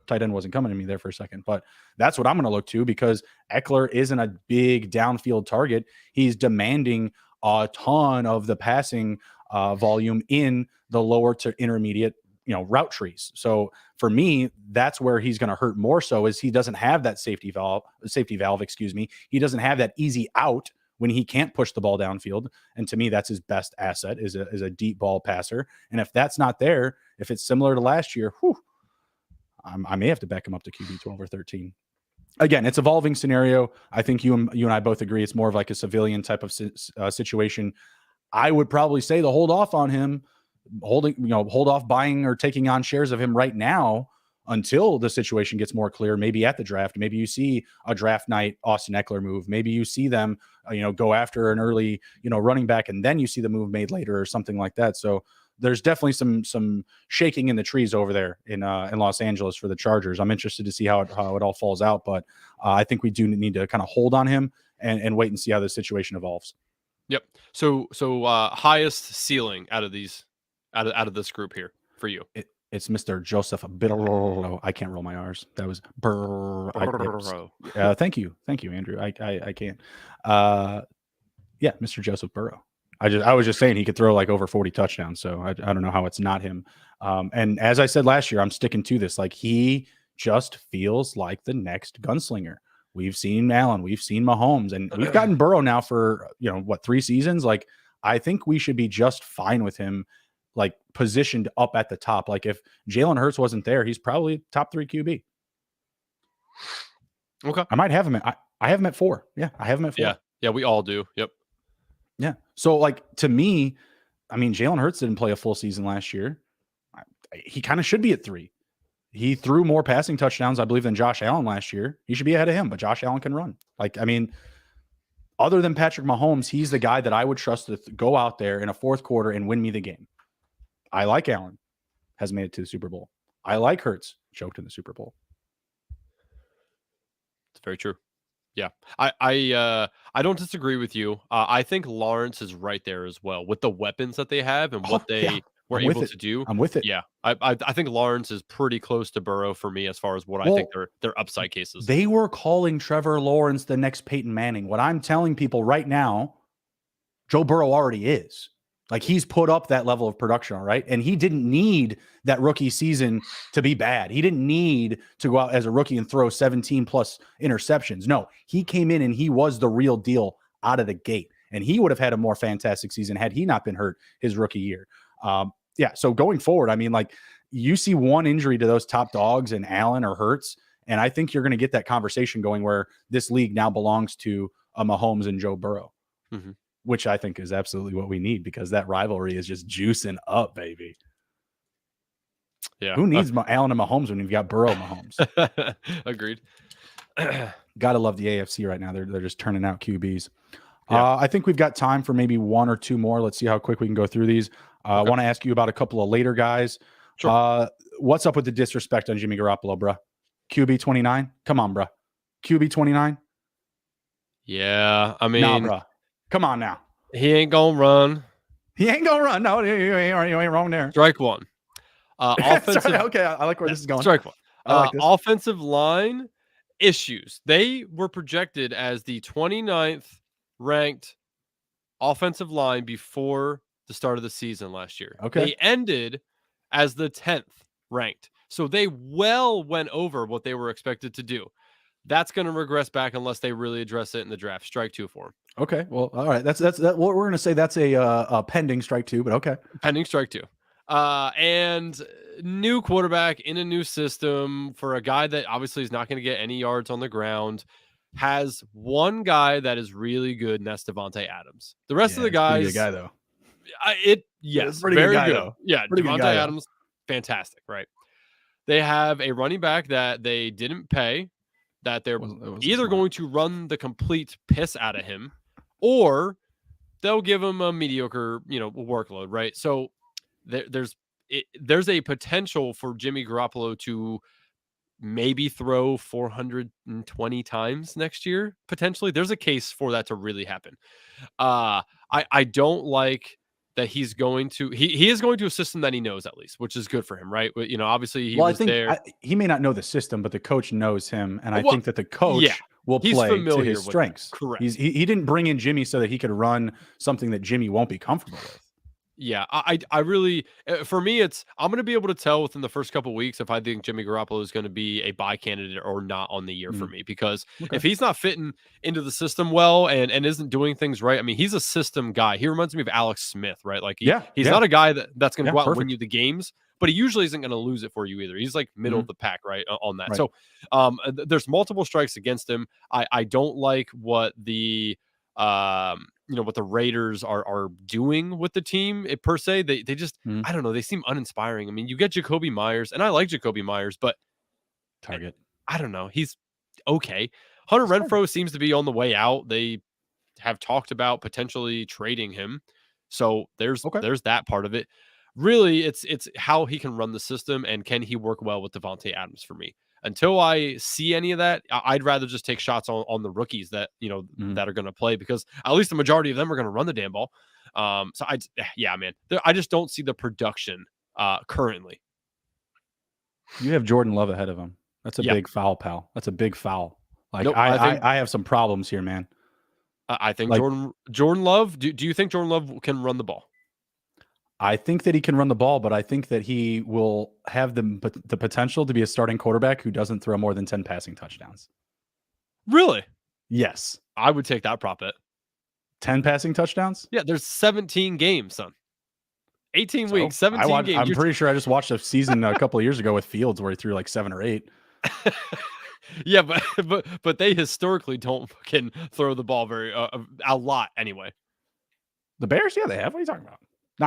tight end wasn't coming to me there for a second, but that's what I'm going to look to, because Eckler isn't a big downfield target. He's demanding a ton of the passing volume in the lower to intermediate route trees. So for me, that's where he's going to hurt more so, is he doesn't have that safety valve, He doesn't have that easy out when he can't push the ball downfield. And to me, that's his best asset, is a deep ball passer. And if that's not there, if it's similar to last year, I may have to back him up to QB 12 or 13. Again, it's evolving scenario. I think you and I both agree it's more of like a civilian type of situation. I would probably say to hold off on him, hold off buying or taking on shares of him right now until the situation gets more clear. Maybe at the draft, maybe you see a draft night Austin Eckler move. Maybe you see them, go after an early, running back, and then you see the move made later or something like that. So there's definitely some shaking in the trees over there in Los Angeles for the Chargers. I'm interested to see how it all falls out, but I think we do need to kind of hold on him and wait and see how the situation evolves. Yep. So highest ceiling out of this group here for you. It's Mr. Joseph Burrow. I can't roll my R's. That was Burrow. Thank you, Andrew. I can't. Yeah, Mr. Joseph Burrow. I was just saying he could throw like over 40 touchdowns. So I don't know how it's not him. And as I said last year, I'm sticking to this. Like, he just feels like the next gunslinger. We've seen Allen, we've seen Mahomes, and we've gotten Burrow now for 3 seasons. Like, I think we should be just fine with him, like, positioned up at the top. Like, if Jalen Hurts wasn't there, he's probably top 3 QB. Okay. I might have him at, I have him at 4. Yeah, I have him at 4. Yeah, we all do. Yep. Yeah. So, like, to me, I mean, Jalen Hurts didn't play a full season last year. He kind of should be at 3. He threw more passing touchdowns, I believe, than Josh Allen last year. He should be ahead of him, but Josh Allen can run. Like, I mean, other than Patrick Mahomes, he's the guy that I would trust to go out there in a fourth quarter and win me the game. I like Allen, has made it to the Super Bowl. I like Hurts, choked in the Super Bowl. It's very true. Yeah, I don't disagree with you. I think Lawrence is right there as well with the weapons that they have and what they were able to do. I'm with it. Yeah, I think Lawrence is pretty close to Burrow for me as far as what I think their upside cases. They were calling Trevor Lawrence the next Peyton Manning. What I'm telling people right now, Joe Burrow already is. Like, he's put up that level of production, all right? And he didn't need that rookie season to be bad. He didn't need to go out as a rookie and throw 17 plus interceptions. No, he came in and he was the real deal out of the gate. And he would have had a more fantastic season had he not been hurt his rookie year. So going forward, I mean, like, you see one injury to those top dogs in Allen or Hurts, and I think you're going to get that conversation going where this league now belongs to a Mahomes and Joe Burrow. Mm-hmm. Which I think is absolutely what we need, because that rivalry is just juicing up, baby. Yeah. Who needs Allen and Mahomes when you've got Burrow and Mahomes? Agreed. Gotta love the AFC right now. They're just turning out QBs. Yeah. I think we've got time for maybe 1 or 2 more. Let's see how quick we can go through these. I want to ask you about a couple of later guys. Sure. What's up with the disrespect on Jimmy Garoppolo, bro? QB 29? Come on, bro. QB 29? Yeah, I mean, nah, bro. Come on now. He ain't gonna run. He ain't gonna run. No, you ain't wrong there. Strike one. Offensive. Okay, I like where this is going. Strike one. Like offensive line issues. They were projected as the 29th ranked offensive line before the start of the season last year. Okay. They ended as the 10th ranked. So they well went over what they were expected to do. That's going to regress back unless they really address it in the draft. Strike 2 for him. Okay. Well, all right. That's what we're going to say. That's a pending strike 2, but okay. Pending strike 2. And new quarterback in a new system for a guy that obviously is not going to get any yards on the ground. Has one guy that is really good, and that's Devontae Adams. The rest of the guys, guy though. Yes, pretty very good guy, good. though. Yeah, Pretty good Devontae guy, though. Adams, fantastic, right? They have a running back that they didn't pay, that they're It wasn't either smart. going to run the complete piss out of him, or they'll give him a mediocre, workload, right? So there's a potential for Jimmy Garoppolo to maybe throw 420 times next year. Potentially, there's a case for that to really happen. I don't like that he's going to he is going to a system that he knows, at least, which is good for him, right? Obviously he was there. He may not know the system, but the coach knows him, and I Well, think that the coach will he's play to familiar his with strengths. correct. He didn't bring in Jimmy so that he could run something that Jimmy won't be comfortable with. Yeah, I really, for me, I'm going to be able to tell within the first couple of weeks if I think Jimmy Garoppolo is going to be a buy candidate or not on the year for me, because if he's not fitting into the system well and isn't doing things right, I mean, he's a system guy. He reminds me of Alex Smith, right? Like he's not a guy that's going to go out and win you the games, but he usually isn't going to lose it for you either. He's like middle of the pack, right, on that. Right. So there's multiple strikes against him. I don't like what the what the Raiders are doing with the team per se. They just I don't know. They seem uninspiring. I mean, you get Jacoby Myers, and I like Jacoby Myers, but target. I don't know. He's okay. Hunter Renfrow seems to be on the way out. They have talked about potentially trading him, so there's that part of it. Really, it's how he can run the system and can he work well with Devontae Adams for me. Until I see any of that, I'd rather just take shots on the rookies that that are going to play, because at least the majority of them are going to run the damn ball. So man, I just don't see the production currently. You have Jordan Love ahead of him. That's a big foul, pal. That's a big foul. Like nope, I have some problems here, man. I think Jordan Love. Do you think Jordan Love can run the ball? I think that he can run the ball, but I think that he will have the potential to be a starting quarterback who doesn't throw more than 10 passing touchdowns. Really? Yes. I would take that prop bet. 10 passing touchdowns? Yeah, there's 17 games, son. 18 weeks, 17 games. I'm pretty sure I just watched a season a couple of years ago with Fields where he threw like 7 or 8. Yeah, but they historically don't fucking throw the ball a lot anyway. The Bears? Yeah, they have. What are you talking about?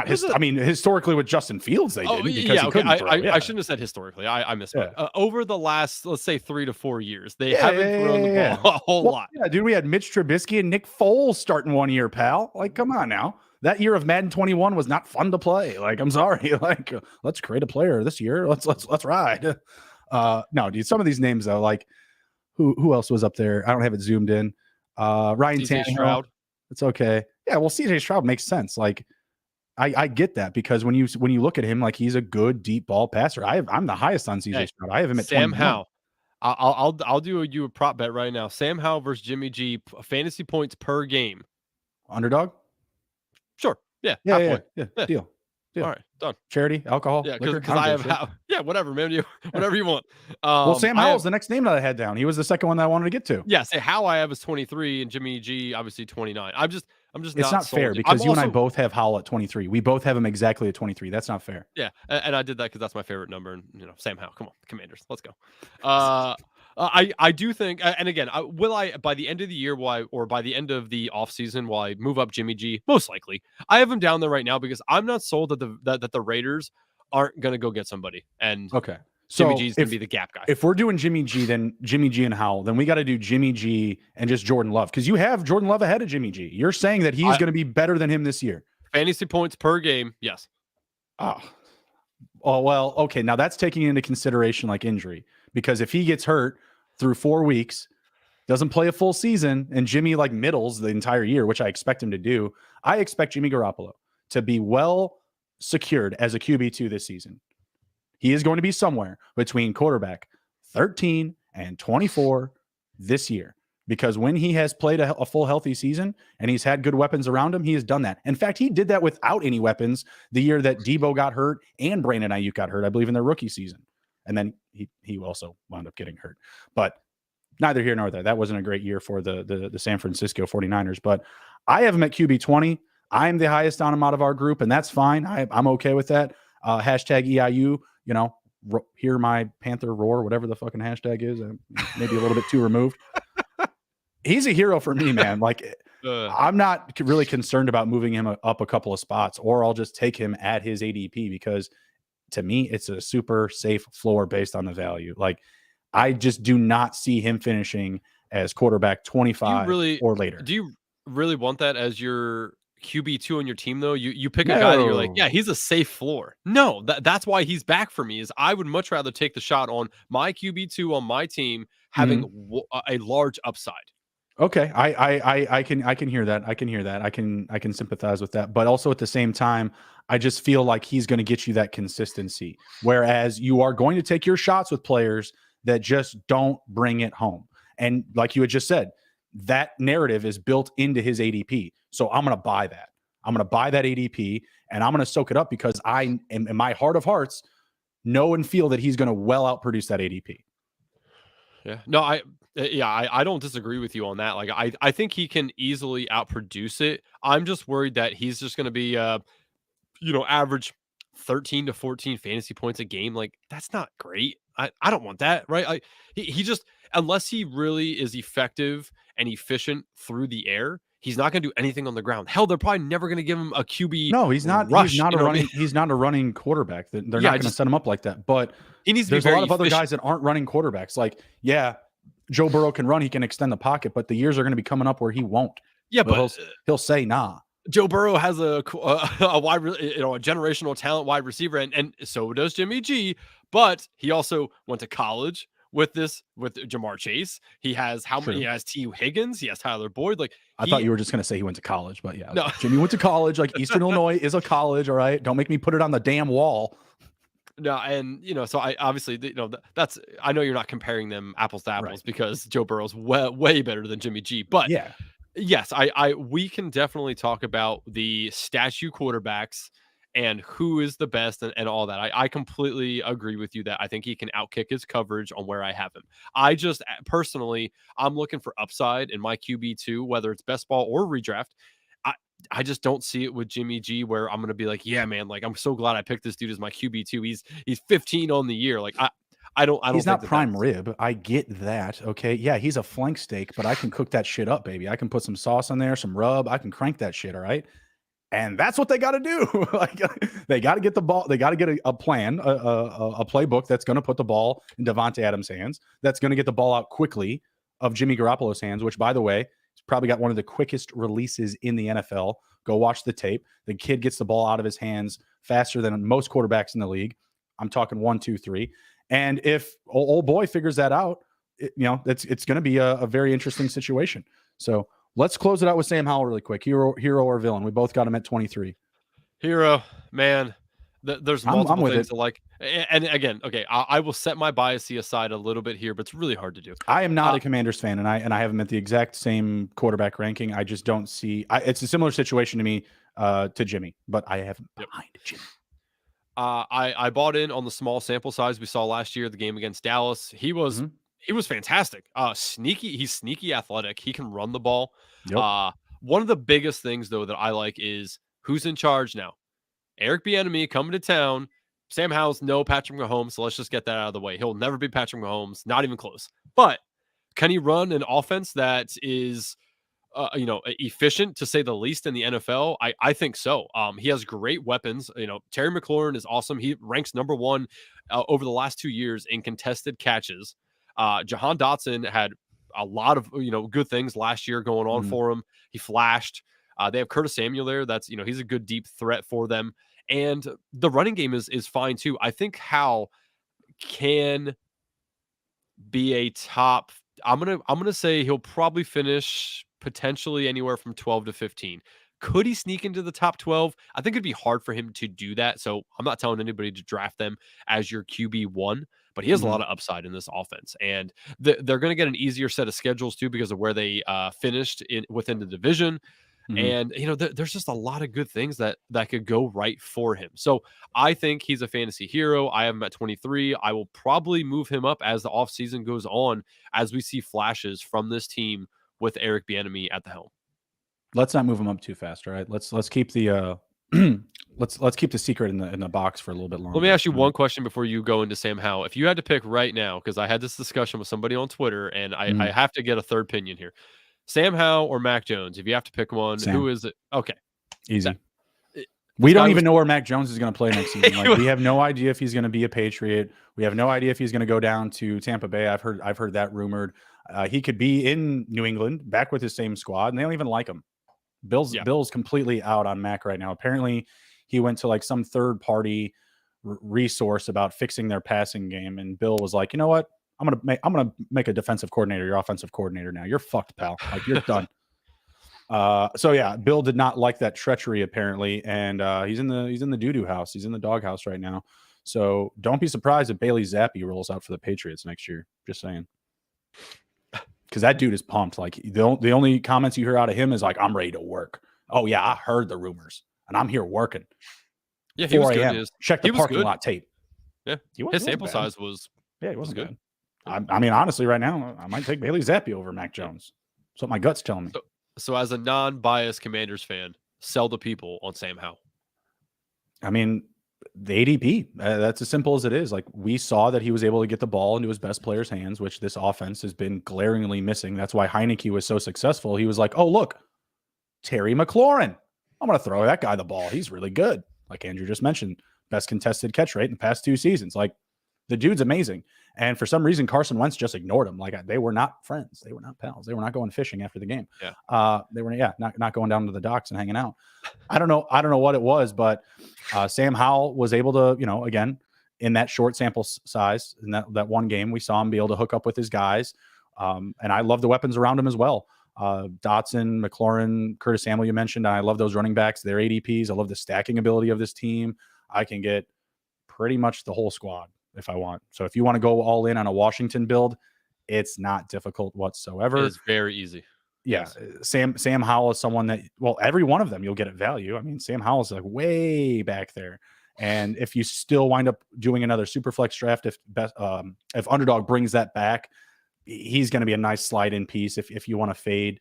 Historically with Justin Fields, they didn't. Because he couldn't throw. I shouldn't have said historically. I misspoke. Over the last, let's say, 3 to 4 years, they haven't thrown the ball a whole lot. Yeah, dude, we had Mitch Trubisky and Nick Foles starting one year, pal. Like, come on now. That year of Madden 21 was not fun to play. Like, I'm sorry. Like, let's create a player this year. Let's ride. No, dude, some of these names though, like who else was up there? I don't have it zoomed in. Ryan Tannehill. It's okay. Yeah, well, CJ Stroud makes sense. Like, I get that, because when you look at him, like, he's a good deep ball passer. I'm the highest on CJ Stroud. I have him at Sam 21. Howell. I'll do you a prop bet right now. Sam Howell versus Jimmy G, fantasy points per game. Underdog? Sure. Yeah. Deal. All right, done. Charity, alcohol, because I have whatever, man. Whatever you want. Well, Sam Howell's the next name that I had down. He was the second one that I wanted to get to. Yeah, say how I have is 23 and Jimmy G obviously 29. I'm just it's not fair, because you and I both have Howell at 23. We both have him exactly at 23. That's not fair. Yeah, and I did that because that's my favorite number. And Sam Howell, come on, Commanders, let's go. I do think, and again, will I by the end of the year, or by the end of the offseason, will I move up Jimmy G? Most likely. I have him down there right now because I'm not sold that the Raiders aren't going to go get somebody. And okay, so Jimmy G's going to be the gap guy. If we're doing Jimmy G, then Jimmy G and Howell, then we got to do Jimmy G and just Jordan Love, because you have Jordan Love ahead of Jimmy G. You're saying that he's going to be better than him this year. Fantasy points per game, yes. Oh, well, okay. Now that's taking into consideration like injury, because if he gets hurt through 4 weeks, doesn't play a full season, and Jimmy like middles the entire year, which I expect him to do, I expect Jimmy Garoppolo to be well secured as a QB2 this season. He is going to be somewhere between quarterback 13 and 24 this year, because when he has played a full healthy season and he's had good weapons around him, he has done that. In fact, he did that without any weapons the year that Debo got hurt and Brandon Ayuk got hurt, I believe, in their rookie season. And then he also wound up getting hurt. But neither here nor there. That wasn't a great year for the San Francisco 49ers. But I have him at QB 20. I'm the highest on him out of our group, and that's fine. I'm okay with that. Hashtag EIU, hear my Panther roar, whatever the fucking hashtag is. Maybe a little bit too removed. He's a hero for me, man. Like, I'm not really concerned about moving him up a couple of spots, or I'll just take him at his ADP because to me, it's a super safe floor based on the value. Like, I just do not see him finishing as quarterback 25 or later. Do you really want that as your QB2 on your team, though? You pick a guy that you're like, yeah, he's a safe floor. No, that's why he's back for me. Is I would much rather take the shot on my QB2 on my team having a large upside. Okay, I can hear that. I can hear that. I can sympathize with that. But also at the same time, I just feel like he's going to get you that consistency. Whereas you are going to take your shots with players that just don't bring it home. And like you had just said, that narrative is built into his ADP. So I'm going to buy that. I'm going to buy that ADP and I'm going to soak it up because I am, in my heart of hearts, know and feel that he's going to well outproduce that ADP. Yeah, no, I don't disagree with you on that. Like, I think he can easily outproduce it. I'm just worried that he's just going to be, average 13 to 14 fantasy points a game. Like, that's not great. I don't want that, right? He just, unless he really is effective and efficient through the air, he's not going to do anything on the ground. Hell, they're probably never going to give him a QB. No, he's not. Rush, he's not a running. He's not a running quarterback. They're not going to set him up like that. But he needs to there's be a lot of other guys that aren't running quarterbacks. Like, yeah, Joe Burrow can run. He can extend the pocket, but the years are going to be coming up where he won't. Yeah, but he'll say nah. Joe Burrow has a generational talent wide receiver, and so does Jimmy G. But he also went to college with Jamar Chase. He has He has T. Higgins. He has Tyler Boyd. Like, I thought you were just going to say he went to college, but yeah, no. Jimmy went to college. Like, Eastern Illinois is a college. All right, don't make me put it on the damn wall. No, and so I obviously, that's, I know you're not comparing them apples to apples, right, because Joe Burrow's way better than Jimmy G. But yeah. Yes, we can definitely talk about the statue quarterbacks and who is the best and all that. I completely agree with you that I think he can outkick his coverage on where I have him. I just personally, I'm looking for upside in my QB2, whether it's best ball or redraft. I just don't see it with Jimmy G where I'm going to be like, yeah, man, like, I'm so glad I picked this dude as my QB2. He's 15 on the year. Like, I don't. He's not prime rib. I get that. Okay. Yeah. He's a flank steak, but I can cook that shit up, baby. I can put some sauce on there, some rub. I can crank that shit. All right. And that's what they got to do. Like, they got to get the ball. They got to get a plan, a playbook that's going to put the ball in Davante Adams' hands. That's going to get the ball out quickly of Jimmy Garoppolo's hands, which, by the way, he's probably got one of the quickest releases in the NFL. Go watch the tape. The kid gets the ball out of his hands faster than most quarterbacks in the league. I'm talking 1, 2, 3. And if old boy figures that out, it's going to be a very interesting situation. So let's close it out with Sam Howell really quick. Hero or villain? We both got him at 23. Hero, man. There's multiple things to like. And again, okay, I will set my bias aside a little bit here, but it's really hard to do. I am not a Commanders fan, and I have him at the exact same quarterback ranking. I just don't see. It's a similar situation to me to Jimmy, but I have him behind Jimmy. I bought in on the small sample size we saw last year, the game against Dallas. He was fantastic. Sneaky. He's sneaky athletic. He can run the ball. Yep. One of the biggest things, though, that I like is who's in charge now. Eric Bieniemy coming to town. Sam Howell's no Patrick Mahomes, so let's just get that out of the way. He'll never be Patrick Mahomes, not even close. But can he run an offense that is efficient, to say the least, in the NFL? I think so. He has great weapons. Terry McLaurin is awesome. He ranks number 1 over the last 2 years in contested catches. Jahan Dotson had a lot of good things last year going on for him. He flashed. They have Curtis Samuel there. That's he's a good deep threat for them, and the running game is fine too. I think Howell can be a top. I'm gonna say he'll probably finish potentially anywhere from 12 to 15. Could he sneak into the top 12? I think it'd be hard for him to do that. So I'm not telling anybody to draft them as your QB1, but he has a lot of upside in this offense. And they're going to get an easier set of schedules too because of where they finished within the division. And, there's just a lot of good things that could go right for him. So I think he's a fantasy hero. I have him at 23. I will probably move him up as the offseason goes on, as we see flashes from this team with Eric Bieniemy at the helm. Let's not move him up too fast, all right? Let's keep the let's keep the secret in the box for a little bit longer. Let me ask you one question before you go into Sam Howell. If you had to pick right now, because I had this discussion with somebody on Twitter, and I have to get a third opinion here. Sam Howell or Mac Jones? If you have to pick one, Sam. who is it? Okay. Easy. We don't even know where Mac Jones is going to play next season. Like, we have no idea if he's going to be a Patriot. We have no idea if he's going to go down to Tampa Bay. I've heard that rumored. He could be in New England, back with his same squad, and they don't even like him. Bill's completely out on Mac right now. Apparently, he went to like some third party resource about fixing their passing game, and Bill was like, you know what? I'm gonna make a defensive coordinator your offensive coordinator now. You're fucked, pal. Like, you're done. So yeah, Bill did not like that treachery apparently, and he's in the doo-doo house. He's in the doghouse right now. So don't be surprised if Bailey Zappi rolls out for the Patriots next year. Just saying, because that dude is pumped. Like, the only comments you hear out of him is like, "I'm ready to work." Oh yeah, I heard the rumors, and I'm here working. Yeah, he was good. Check the parking lot tape. Yeah, his sample size was. Yeah, he wasn't good. I mean, honestly, right now, I might take Bailey Zappi over Mac Jones. That's what my gut's telling me. So as a non-biased Commanders fan, sell the people on Sam Howell. I mean, the ADP, that's as simple as it is. Like, we saw that he was able to get the ball into his best player's hands, which this offense has been glaringly missing. That's why Heineke was so successful. He was like, oh, look, Terry McLaurin. I'm going to throw that guy the ball. He's really good. Like Andrew just mentioned, best contested catch rate in the past 2 seasons. Like, the dude's amazing. And for some reason, Carson Wentz just ignored him. Like, they were not friends. They were not pals. They were not going fishing after the game. Yeah. They were, not going down to the docks and hanging out. I don't know what it was, but Sam Howell was able to, again, in that short sample size, in that one game, we saw him be able to hook up with his guys. And I love the weapons around him as well. Dotson, McLaurin, Curtis Samuel, you mentioned. I love those running backs, their ADPs. I love the stacking ability of this team. I can get pretty much the whole squad if I want. So if you want to go all in on a Washington build, it's not difficult whatsoever. It's very easy. Yeah. Yes. Sam Howell is someone that, every one of them you'll get at value. I mean, Sam Howell is like way back there. And if you still wind up doing another super flex draft, if Underdog brings that back, he's going to be a nice slide in piece. If you want to fade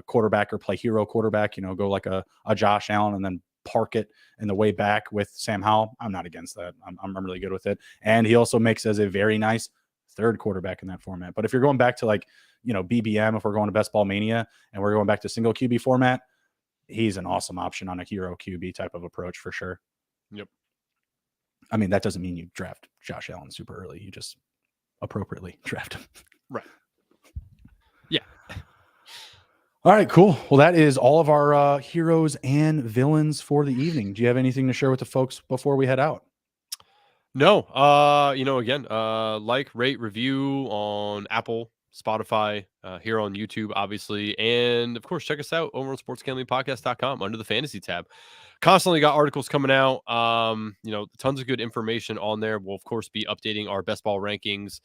quarterback or play hero quarterback, go like a Josh Allen and then park it in the way back with Sam Howell, I'm not against that. I'm really good with it. And he also makes as a very nice third quarterback in that format. But if you're going back to BBM, if we're going to Best Ball Mania and we're going back to single QB format, he's an awesome option on a hero QB type of approach for sure. Yep. I mean, that doesn't mean you draft Josh Allen super early. You just appropriately draft him. Right. Yeah. All right, cool. Well, that is all of our heroes and villains for the evening. Do you have anything to share with the folks before we head out? No. Again, like, rate, review on Apple, Spotify, here on YouTube, obviously. And of course, check us out over on sportsgamblingpodcast.com under the fantasy tab. Constantly got articles coming out. Tons of good information on there. We'll of course be updating our best ball rankings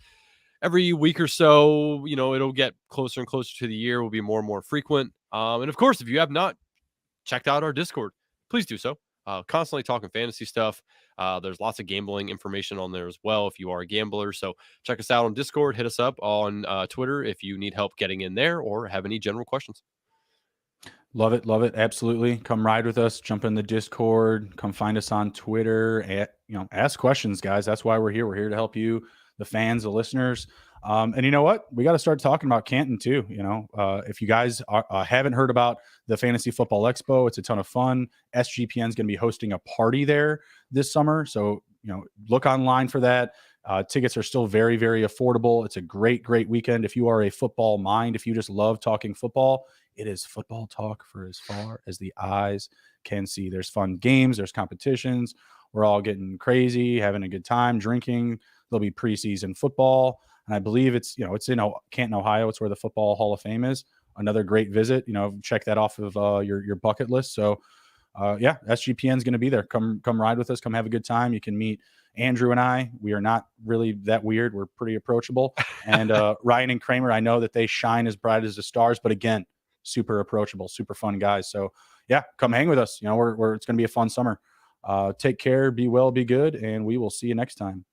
every week or so. It'll get closer and closer to the year. Will be more and more frequent. And of course, if you have not checked out our Discord, please do so. Constantly talking fantasy stuff. There's lots of gambling information on there as well if you are a gambler. So check us out on Discord. Hit us up on Twitter if you need help getting in there or have any general questions. Love it. Love it. Absolutely. Come ride with us. Jump in the Discord. Come find us on Twitter. Ask questions, guys. That's why we're here. We're here to help you, the fans, the listeners. And you know what? We got to start talking about Canton too. If you guys haven't heard about the Fantasy Football Expo, it's a ton of fun. SGPN is going to be hosting a party there this summer. So, look online for that. Tickets are still very, very affordable. It's a great, great weekend. If you are a football mind, if you just love talking football, it is football talk for as far as the eyes can see. There's fun games. There's competitions. We're all getting crazy, having a good time, drinking. There'll be preseason football. And I believe it's in Canton, Ohio. It's where the Football Hall of Fame is. Another great visit. Check that off of your bucket list. So, SGPN is going to be there. Come ride with us. Come have a good time. You can meet Andrew and I. We are not really that weird. We're pretty approachable. And Ryan and Kramer, I know that they shine as bright as the stars, but again, super approachable, super fun guys. So, come hang with us. It's going to be a fun summer. Take care. Be well. Be good. And we will see you next time.